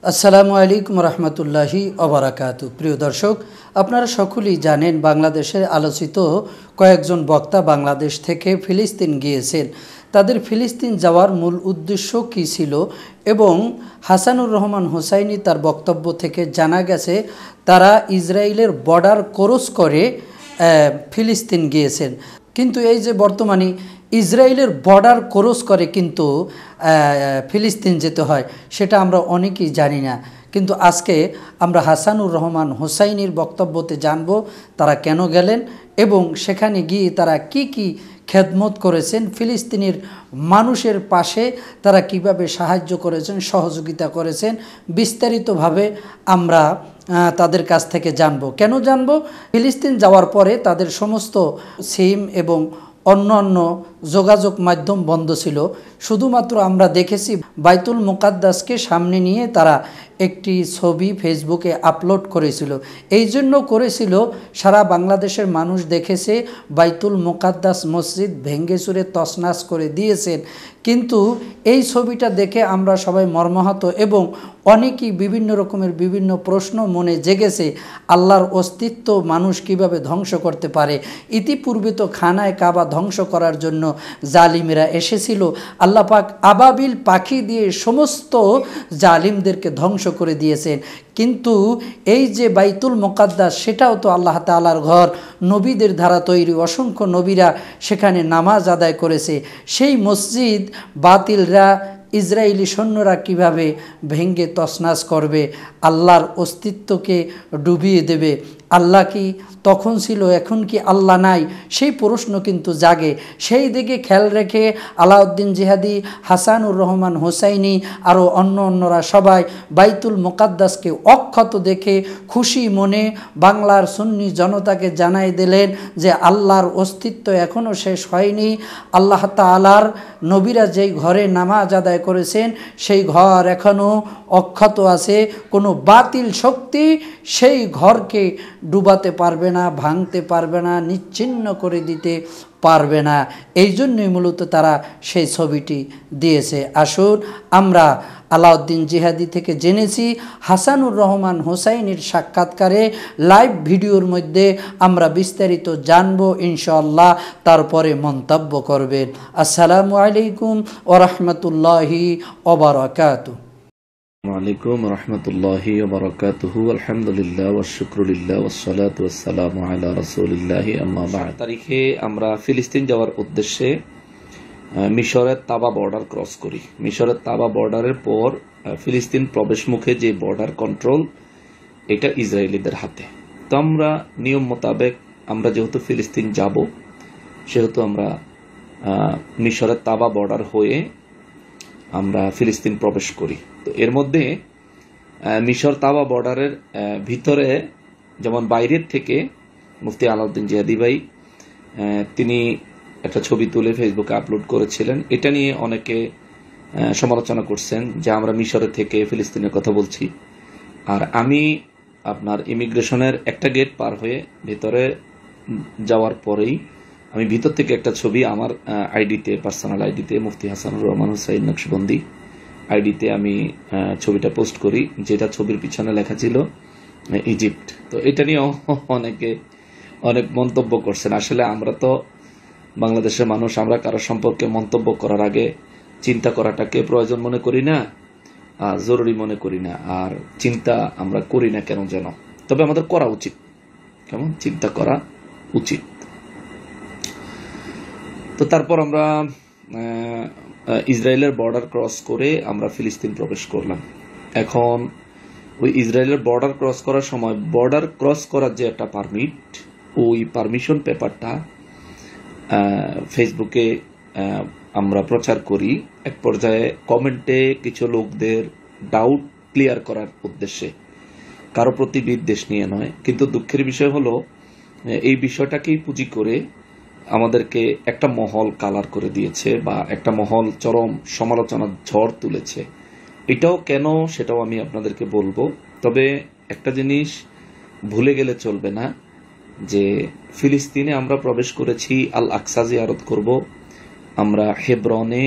আসসালামু আলাইকুম রহমতুল্লাহি ওবারাকাতু। প্রিয় দর্শক, আপনারা সকলেই জানেন বাংলাদেশের আলোচিত কয়েকজন বক্তা বাংলাদেশ থেকে ফিলিস্তিন গিয়েছেন। তাদের ফিলিস্তিন যাওয়ার মূল উদ্দেশ্য কী ছিল এবং হাসানুর রহমান হোসাইনি তার বক্তব্য থেকে জানা গেছে তারা ইসরায়েলের বর্ডার ক্রস করে ফিলিস্তিন গিয়েছেন। কিন্তু এই যে বর্তমানে ইসরায়েলের বর্ডার ক্রস করে কিন্তু ফিলিস্তিন যেতে হয়, সেটা আমরা অনেকেই জানি না। কিন্তু আজকে আমরা হাসানুর রহমান হোসাইনির বক্তব্যতে জানব তারা কেন গেলেন এবং সেখানে গিয়ে তারা কি কি খেদমত করেছেন, ফিলিস্তিনের মানুষের পাশে তারা কিভাবে সাহায্য করেছেন, সহযোগিতা করেছেন। বিস্তারিতভাবে আমরা তাদের কাছ থেকে জানব। কেন জানব? ফিলিস্তিন যাওয়ার পরে তাদের সমস্ত সিম এবং অন্যান্য যোগাযোগ মাধ্যম বন্ধ ছিল। শুধুমাত্র আমরা দেখেছি বাইতুল মুকাদ্দাসকে সামনে নিয়ে তারা একটি ছবি ফেসবুকে আপলোড করেছিল। এই জন্য করেছিল, সারা বাংলাদেশের মানুষ দেখেছে বাইতুল মুকাদ্দাস মসজিদ ভেঙ্গে চুরে তছনছ করে দিয়েছেন। কিন্তু এই ছবিটা দেখে আমরা সবাই মর্মাহত এবং অনেকেই বিভিন্ন রকমের বিভিন্ন প্রশ্ন মনে জেগেছে। আল্লাহর অস্তিত্ব মানুষ কিভাবে ধ্বংস করতে পারে? ইতিপূর্বে তো খানায় কাবা ধ্বংস করার জন্য জালিমেরা এসেছিল। আল্লাহ পাক আবাবিল পাখি দিয়ে সমস্ত জালিমদেরকে ধ্বংস করে দিয়েছেন। কিন্তু এই যে বাইতুল মুকাদ্দাস, সেটাও তো আল্লাহ তাআলার ঘর, নবীদের দ্বারা তৈরি, অসংখ্য নবীরা সেখানে নামাজ আদায় করেছে। সেই মসজিদ বাতিলরা, ইসরায়েলি সৈন্যরা কিভাবে ভেঙ্গে তছনছ করবে, আল্লাহর অস্তিত্বকে ডুবিয়ে দেবে? আল্লাহ কি তখন ছিল, এখন কি আল্লাহ নাই? সেই প্রশ্ন কিন্তু জাগে। সেই দিকে খেয়াল রেখে আলাউদ্দিন জিহাদি, হাসানুর রহমান হোসাইনি আরও অন্যরা সবাই বাইতুল মুকাদ্দাসকে অক্ষত দেখে খুশি মনে বাংলার সুন্নি জনতাকে জানাই দিলেন যে আল্লাহর অস্তিত্ব এখনও শেষ হয়নি। আল্লাহ তাআলার নবীরা যেই ঘরে নামাজ আদায় করেছেন সেই ঘর এখনও অক্ষত আছে। কোনো বাতিল শক্তি সেই ঘরকে ডুবাতে পারবে না, ভাঙতে পারবে না, নিচ্ছিন্ন করে দিতে পারবে না। এই জন্যই মূলত তারা সেই ছবিটি দিয়েছে। আসুন আমরা আলাউদ্দিন জিহাদি থেকে জেনেছি, হাসানুর রহমান হোসাইনির সাক্ষাৎকারে লাইভ ভিডিওর মধ্যে আমরা বিস্তারিত জানব ইনশাআল্লাহ। তারপরে মন্তব্য করবেন। আসসালামু আলাইকুম ওয়া রাহমাতুল্লাহি ওয়া বারাকাতুহু। ওয়ালাইকুম রহমতুল্লাহি ওয়া বারাকাতুহু। আলহামদুলিল্লাহ ওয়া শুকরুলিল্লাহ ওয়া সলাতু ওয়াস সালামু আলা রাসূলিল্লাহি আম্মা বা'দ। তারিখে আমরা ফিলিস্তিন যাওয়ার উদ্দেশ্যে মিশরের তাবা বর্ডার ক্রস করি। মিশরের তাবা বর্ডারের পর ফিলিস্তিন প্রবেশ মুখে যে বর্ডার কন্ট্রোল, এটা ইসরায়েলিদের হাতে। তো আমরা নিয়ম মোতাবেক আমরা যেহেতু ফিলিস্তিন যাব, সেহেতু আমরা মিশরের তাবা বর্ডার হয়ে আমরা ফিলিস্তিন প্রবেশ করি। তো এর মধ্যে মিশর তাবা বর্ডারের ভিতরে, যেমন বাইরের থেকে মুফতি আলাউদ্দিন জিহাদি ভাই তিনি একটা ছবি তুলে ফেসবুকে আপলোড করেছিলেন। এটা নিয়ে অনেকে সমালোচনা করছেন যে আমরা মিশরের থেকে ফিলিস্তিনের কথা বলছি। আর আমি আপনার ইমিগ্রেশনের একটা গেট পার হয়ে ভেতরে যাওয়ার পরেই আমি ভিতর থেকে একটা ছবি আমার আইডিতে, পার্সোনাল আইডিতে, মুফতি হাসানুর রহমান হোসাইন নকশবন্দি আইডিতে আমি ছবিটা পোস্ট করি, যেটা ছবির পিছনে লেখা ছিল ইজিপ্ট। তো এটা নিয়ে অনেকে অনেক মন্তব্য করছেন। আসলে আমরা তো বাংলাদেশের মানুষ, আমরা কারো সম্পর্কে মন্তব্য করার আগে চিন্তা করাটাকে প্রয়োজন মনে করি না, জরুরি মনে করি না, আর চিন্তা আমরা করি না কেন যেন। তবে আমাদের করা উচিত, কেমন চিন্তা করা উচিত। তো তারপর আমরা ইসরায়েলের বর্ডার ক্রস করে আমরা ফিলিস্তিন প্রবেশ করলাম। এখন ওই ইসরায়েলের বর্ডার ক্রস করার সময় বর্ডার ক্রস করার যে একটা পারমিট, ওই পারমিশন পেপারটা ফেসবুকে আমরা প্রচার করি। এক পর্যায়ে কমেন্টে কিছু লোকদের ডাউট ক্লিয়ার করার উদ্দেশ্যে, কারো প্রতি বিদ্বেষ নিয়ে নয়। কিন্তু দুঃখের বিষয় হলো এই বিষয়টাকেই পুঁজি করে আমাদেরকে একটা মহল কালার করে দিয়েছে, বা একটা মহল চরম সমালোচনার ঝড় তুলেছে। এটাও কেন সেটাও আমি আপনাদেরকে বলবো। তবে একটা জিনিস ভুলে গেলে চলবে না, যে ফিলিস্তিনে আমরা প্রবেশ করেছি, আল আকসা জিয়ারত করব। আমরা হেব্রনে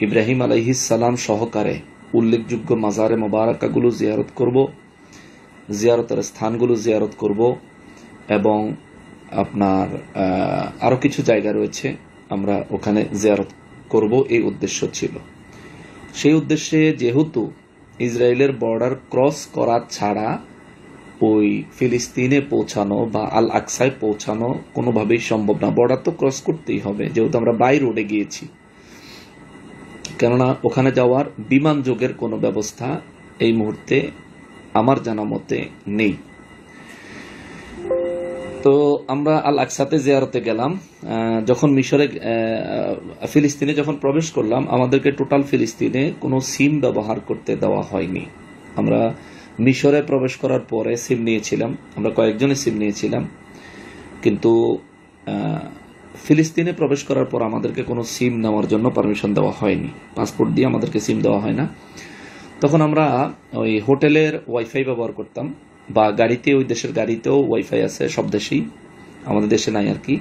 ইব্রাহিম আলাইহিস সালাম সহকারে উল্লেখযোগ্য মাজারে মোবারকাগুলো জিয়ারত করব, জিয়ারতের স্থানগুলো জিয়ারত করব, এবং আপনার আরো কিছু জায়গা রয়েছে আমরা ওখানে জিয়ারত করব, এই উদ্দেশ্য ছিল। সেই উদ্দেশ্যে যেহেতু ইসরায়েলের বর্ডার ক্রস করা ছাড়া ওই ফিলিস্তিনে পৌঁছানো বা আল আকসায় পৌঁছানো কোনোভাবেই সম্ভব না। বর্ডার তো ক্রস করতেই হবে, যেহেতু আমরা বাই রোডে গিয়েছি, কেননা ওখানে যাওয়ার বিমান যোগের কোনো ব্যবস্থা এই মুহূর্তে আমার জানা মতে নেই। তো আমরা আল আকসাতে জিয়ারতে গেলাম। যখন ফিলিস্তিনে যখন প্রবেশ করলাম, আমাদেরকে টোটাল ফিলিস্তিনে কোনো সিম ব্যবহার করতে দেওয়া হয়নি। আমরা মিশরে প্রবেশ করার পরে সিম নিয়েছিলাম, আমরা কয়েকজনে সিম নিয়েছিলাম, কিন্তু ফিলিস্তিনে প্রবেশ করার পর আমাদেরকে কোনো সিম নেওয়ার জন্য পারমিশন দেওয়া হয়নি। পাসপোর্ট দিয়ে আমাদেরকে সিম দেওয়া হয় না। তখন আমরা ওই হোটেলের ওয়াইফাই ব্যবহার করতাম, বা গাড়িতে, ওই দেশের গাড়িতেও ওয়াইফাই আছে, সব দেশেই, আমাদের দেশে নাই আর কি।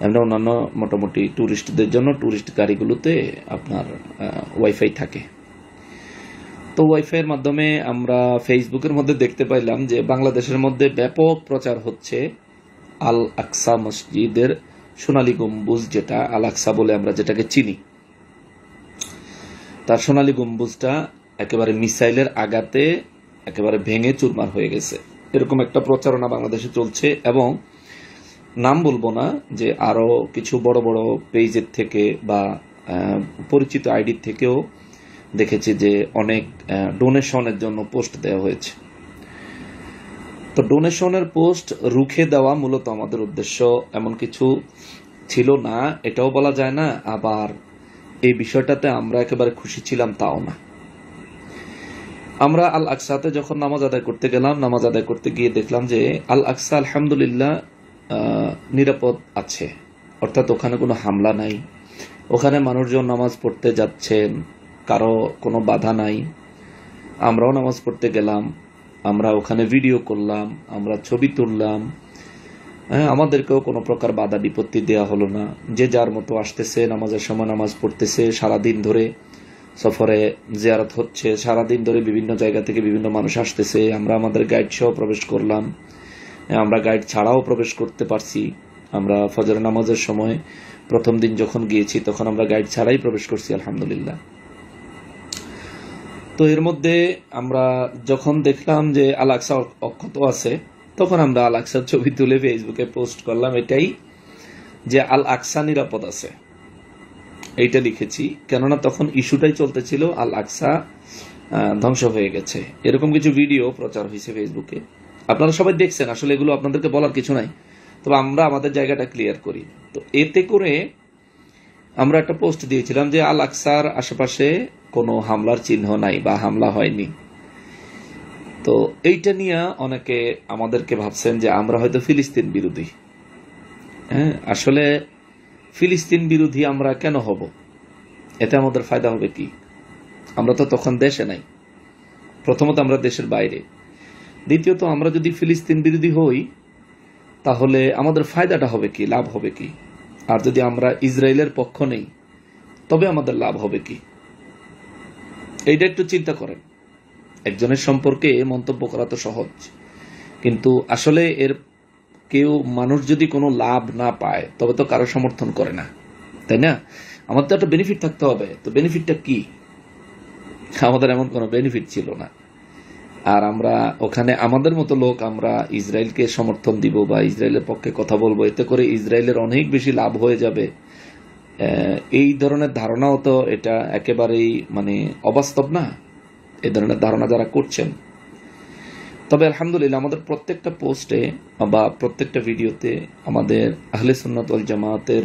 এমনি অন্যান্য মোটামুটি ট্যুরিস্টদের জন্য ট্যুরিস্ট গাড়িগুলোতে আপনার ওয়াইফাই থাকে। তো ওয়াইফাইয়ের মাধ্যমে আমরা ফেসবুকের মধ্যে দেখতে পাইলাম যে বাংলাদেশের মধ্যে ব্যাপক প্রচার হচ্ছে আল আকসা মসজিদের সোনালী গম্বুজ, যেটা আল আকসা বলে আমরা যেটাকে চিনি, তার সোনালী গম্বুজটা একেবারে মিসাইলের আঘাতে একেবারে ভেঙে চুরমার হয়ে গেছে, এরকম একটা প্রচারণা বাংলাদেশে চলছে। এবং নাম বলবো না, যে আরো কিছু বড় বড় পেজের থেকে বা পরিচিত আইডির থেকেও দেখেছি যে অনেক ডোনেশনের জন্য পোস্ট দেওয়া হয়েছে। তো ডোনেশনের পোস্ট রুখে দেওয়া মূলত আমাদের উদ্দেশ্য এমন কিছু ছিল না, এটাও বলা যায় না, আবার এই বিষয়টাতে আমরা একেবারে খুশি ছিলাম তাও না। আমরা আল আকসাতে যখন নামাজ আদায় করতে গেলাম, নামাজ আদায় করতে গিয়ে দেখলাম যে আল আকসা আলহামদুলিল্লাহ নিরাপদ আছে, অর্থাৎ ওখানে কোনো হামলা নাই, ওখানে মানুষজন নামাজ পড়তে যাচ্ছেন, কারো কোনো বাধা নাই। আমরাও নামাজ পড়তে গেলাম, আমরা ওখানে ভিডিও করলাম, আমরা ছবি তুললাম, আমাদেরকেও কোনো প্রকার বাধা বিপত্তি দেওয়া হলো না। যে যার মতো আসতেছে, নামাজের সময় নামাজ পড়তেছে, সারাদিন ধরে সফরে জিয়ারত হচ্ছে, সারাদিন ধরে বিভিন্ন জায়গা থেকে বিভিন্ন মানুষ আসতেছে। আমরা আমাদের গাইড সহ প্রবেশ করলাম, আমরা গাইড ছাড়াও প্রবেশ করতে পারছি। আমরা ফজর নামাজের সময় প্রথম দিন যখন গিয়েছি তখন আমরা গাইড ছাড়াই প্রবেশ করছি আলহামদুলিল্লাহ। তো এর মধ্যে আমরা যখন দেখলাম যে আল আকসা অক্ষত আছে, তখন আমরা আল আকসার ছবি তুলে ফেসবুকে পোস্ট করলাম, এটাই যে আল আকসা নিরাপদ আছে, এইটা লিখেছি। কেননা তখন ইস্যুটাই চলতেছিল আল আকসা ধ্বংস হয়ে গেছে, এরকম কিছু ভিডিও প্রচার হয়েছে ফেসবুকে, আপনারা সবাই দেখছেন। আসলে এগুলো আপনাদেরকে বলার কিছু নাই, তবে আমরা আমাদের জায়গাটা ক্লিয়ার করি। তো এতে করে আমরা একটা পোস্ট দিয়েছিলাম যে আল আকসার আশেপাশে কোনো হামলার চিহ্ন নাই বা হামলা হয়নি। তো এইটা নিয়ে অনেকে আমাদেরকে ভাবছেন যে আমরা হয়তো ফিলিস্তিন বিরোধী। হ্যাঁ, আসলে ফিলিস্তিন বিরোধী আমরা কেন হব? এতে আমাদের ফায়দা হবে কি? আমরা তো তখন দেশে নাই, প্রথমত আমরা দেশের বাইরে, দ্বিতীয়ত আমরা যদি ফিলিস্তিন বিরোধী হই তাহলে আমাদের ফায়দাটা হবে কি, লাভ হবে কি? আর যদি আমরা ইসরায়েলের পক্ষ নেই তবে আমাদের লাভ হবে কি? এইটা একটু চিন্তা করেন। একজনের সম্পর্কে মন্তব্য করা তো সহজ, কিন্তু আসলে এর কেউ মানুষ যদি কোনো লাভ না পায় তবে তো কারো সমর্থন করে না, তাই না? আমাদের তো একটা বেনিফিট থাকতে হবে। তো বেনিফিটটা কি? আমাদের এমন কোনো বেনিফিট ছিল না। আর আমরা ওখানে আমাদের মতো লোক আমরা ইসরায়েলকে সমর্থন দিব বা ইসরায়েলের পক্ষে কথা বলবো, এতে করে ইসরায়েলের অনেক বেশি লাভ হয়ে যাবে, এই ধরনের ধারণাও তো এটা একেবারেই মানে অবাস্তব না, এই ধরনের ধারণা যারা করছেন। তবে আলহামদুলিল্লাহ আমাদের প্রত্যেকটা পোস্টে বা প্রত্যেকটা ভিডিওতে আমাদের আহলে সুন্নাত ওয়াল জামাতের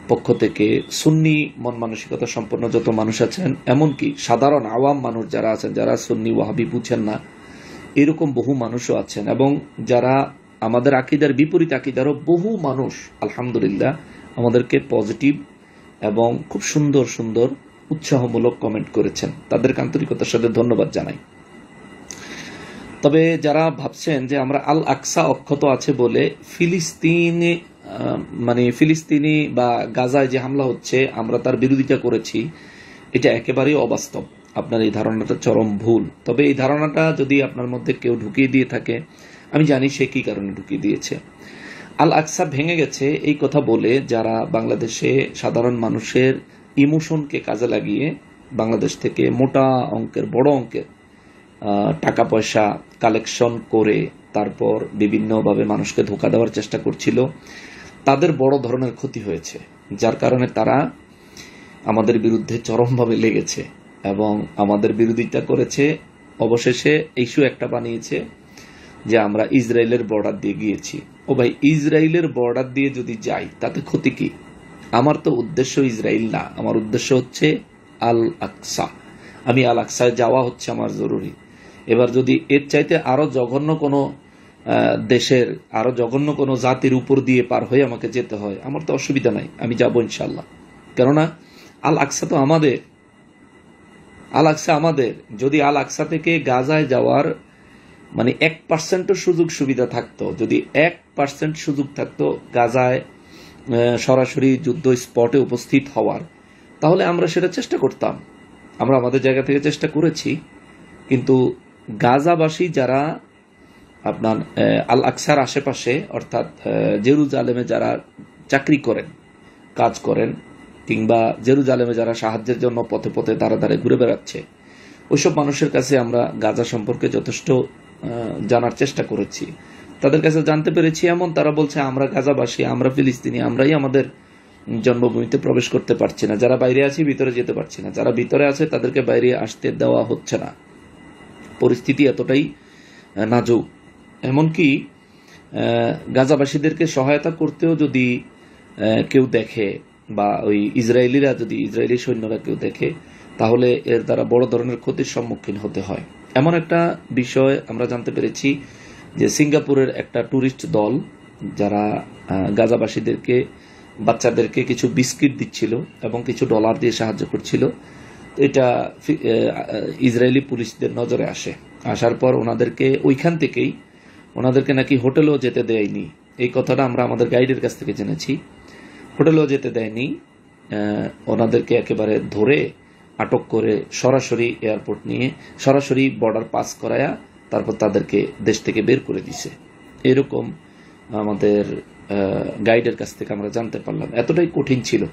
পক্ষ থেকে সুন্নি মন মানসিকতা সম্পন্ন যত মানুষ আছেন, এমনকি সাধারণ আওয়াম মানুষ যারা আছেন, যারা সুন্নি ওয়াহাবি বুঝেন না, এরকম বহু মানুষও আছেন, এবং যারা আমাদের আকীদার বিপরীত আকীদারও বহু মানুষ আলহামদুলিল্লাহ আমাদেরকে পজিটিভ এবং খুব সুন্দর সুন্দর উৎসাহমূলক কমেন্ট করেছেন। তাদেরকে আন্তরিকতার সাথে ধন্যবাদ জানাই। তবে যারা ভাবছেন যে আমরা আল আকসা অক্ষত আছে বলে ফিলিস্তিনি বা গাজায় যে হামলা হচ্ছে আমরা তার বিরোধিতা করেছি, এটা একেবারেই অবাস্তব। আপনার এই ধারণাটা চরম ভুল। তবে এই ধারণাটা যদি আপনার মধ্যে কেউ ঢুকিয়ে দিয়ে থাকে, আমি জানি সে কি কারণে ঢুকিয়ে দিয়েছে। আল আকসা ভেঙে গেছে এই কথা বলে যারা বাংলাদেশে সাধারণ মানুষের ইমোশনকে কাজে লাগিয়ে বাংলাদেশ থেকে মোটা অঙ্কের, বড় অঙ্কের টাকা পয়সা কালেকশন করে তারপর বিভিন্নভাবে মানুষকে ধোঁকা দেওয়ার চেষ্টা করছিল, তাদের বড় ধরনের ক্ষতি হয়েছে, যার কারণে তারা আমাদের বিরুদ্ধে চরমভাবে লেগেছে এবং আমাদের বিরোধিতা করেছে। অবশেষে ইস্যু একটা বানিয়েছে যে আমরা ইসরায়েলের বর্ডার দিয়ে গিয়েছি। ও ভাই, ইসরায়েলের বর্ডার দিয়ে যদি যাই তাতে ক্ষতি কি? আমার তো উদ্দেশ্য ইসরায়েল না, আমার উদ্দেশ্য হচ্ছে আল আকসা। আমি আল আকসায় যাওয়া হচ্ছে আমার জরুরি। এবার যদি এর চাইতে আরো জঘন্য কোনো দেশের, আরো জঘন্য কোনো জাতির উপর দিয়ে পার হয়ে আমাকে যেতে হয়, আমার তো অসুবিধা নাই, আমি যাবো ইনশাল্লাহ। কেননা আল আকসা তো আমাদের, আল আকসা আমাদের। যদি আল আকসা থেকে গাজায় যাওয়ার মানে 1% সুযোগ সুবিধা থাকতো, যদি 1% সুযোগ থাকতো গাজায় সরাসরি যুদ্ধ স্পটে উপস্থিত হওয়ার, তাহলে আমরা সেটা চেষ্টা করতাম। আমরা আমাদের জায়গা থেকে চেষ্টা করেছি। কিন্তু গাজাবাসী যারা আপনার আল আকসার আশেপাশে অর্থাৎ জেরুজালেমে যারা চাকরি করেন, কাজ করেন, কিংবা জেরুজালেমে যারা সাহায্যের জন্য পথে পথে দাঁড়া দাঁড়িয়ে ঘুরে বেড়াচ্ছে, ওইসব মানুষের কাছে আমরা গাজা সম্পর্কে যথেষ্ট জানার চেষ্টা করেছি। তাদের কাছে জানতে পেরেছি এমন, তারা বলছে আমরা গাজাবাসী, আমরা ফিলিস্তিনি, আমরাই আমাদের জন্মভূমিতে প্রবেশ করতে পারছি না। যারা বাইরে আছি ভিতরে যেতে পারছি না, যারা ভিতরে আছে তাদেরকে বাইরে আসতে দেওয়া হচ্ছে না। পরিস্থিতি এতটাই নাজুক, এমনকি গাজাবাসীদেরকে সহায়তা করতেও যদি কেউ দেখে বা ওই ইসরায়েলিরা যদি, ইসরায়েলি সৈন্যরা কেউ দেখে, তাহলে এর দ্বারা বড় ধরনের ক্ষতির সম্মুখীন হতে হয়। এমন একটা বিষয় আমরা জানতে পেরেছি যে সিঙ্গাপুরের একটা ট্যুরিস্ট দল যারা গাজাবাসীদেরকে, বাচ্চাদেরকে কিছু বিস্কিট দিচ্ছিল এবং কিছু ডলার দিয়ে সাহায্য করছিল। এটা ইসরায়েলি পুলিশদের নজরে আসে। আসার পর ওনাদেরকে ওইখান থেকেই ওনাদেরকে নাকি হোটেলেও যেতে দেয়নি। এই কথাটা আমরা আমাদের গাইডের কাছ থেকে জেনেছি। হোটেলেও যেতে দেয়নি, ওনাদেরকে একেবারে ধরে আটক করে সরাসরি এয়ারপোর্ট নিয়ে সরাসরি বর্ডার পাস করায়া তারপর তাদেরকে দেশ থেকে বের করে দিছে। এরকম আমাদের গাইডের কাছ থেকে আমরা জানতে পারলাম। এতটাই কঠিন ছিল।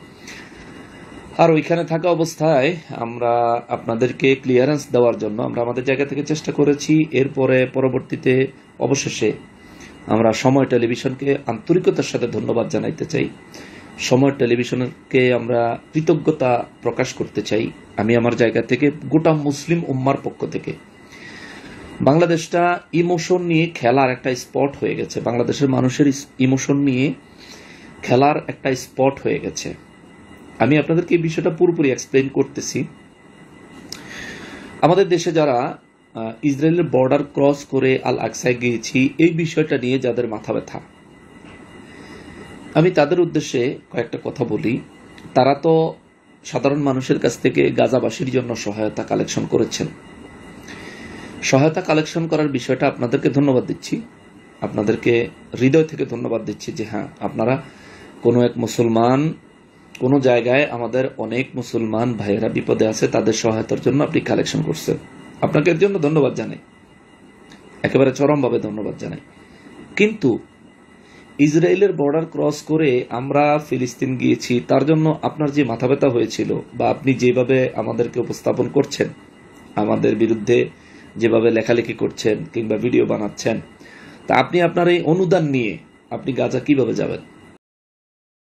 আর ওইখানে থাকা অবস্থায় আমরা আপনাদেরকে ক্লিয়ারেন্স দেওয়ার জন্য আমরা আমাদের জায়গা থেকে চেষ্টা করেছি। এরপরে পরবর্তীতে অবশেষে আমরা সময় টেলিভিশনকে আন্তরিকতার সাথে ধন্যবাদ জানাইতে চাই। সময় টেলিভিশনকে আমরা কৃতজ্ঞতা প্রকাশ করতে চাই। আমি আমার জায়গা থেকে গোটা মুসলিম উম্মার পক্ষ থেকে। বাংলাদেশটা ইমোশন নিয়ে খেলার একটা স্পট হয়ে গেছে, বাংলাদেশের মানুষের ইমোশন নিয়ে খেলার একটা স্পট হয়ে গেছে। আমি আপনাদেরকে এই বিষয়টা পুরোপুরি এক্সপ্লেইন করতেছি। আমাদের দেশে যারা ইসরায়েলের বর্ডার ক্রস করে আল আকসায় গিয়েছি, এই বিষয়টা নিয়ে যাদের মাথা ব্যথা, আমি তাদের উদ্দেশ্যে কয়েকটা কথা বলি। তারা তো সাধারণ মানুষের কাছ থেকে গাজাবাসীর জন্য সহায়তা কালেকশন করেছেন। সহায়তা কালেকশন করার বিষয়টা আপনাদেরকে ধন্যবাদ দিচ্ছি, আপনাদেরকে হৃদয় থেকে ধন্যবাদ দিচ্ছি যে হ্যাঁ, আপনারা কোনো এক মুসলমান, কোনো জায়গায় আমাদের অনেক মুসলমান ভাইয়েরা বিপদে আছে, তাদের সহায়তার জন্য আপনি কালেকশন করছেন। আপনাকে এর জন্য ধন্যবাদ জানাই, একেবারে চরমভাবে ধন্যবাদ জানাই। কিন্তু ইসরায়েলের বর্ডার ক্রস করে আমরা ফিলিস্তিন গিয়েছি, তার জন্য আপনার যে মাথা ব্যথা হয়েছিল বা আপনি যেভাবে আমাদেরকে উপস্থাপন করছেন, আমাদের বিরুদ্ধে যেভাবে লেখালেখি করছেন কিংবা ভিডিও বানাচ্ছেন, তা আপনি আপনার এই অনুদান নিয়ে আপনি গাজা কিভাবে যাবেন?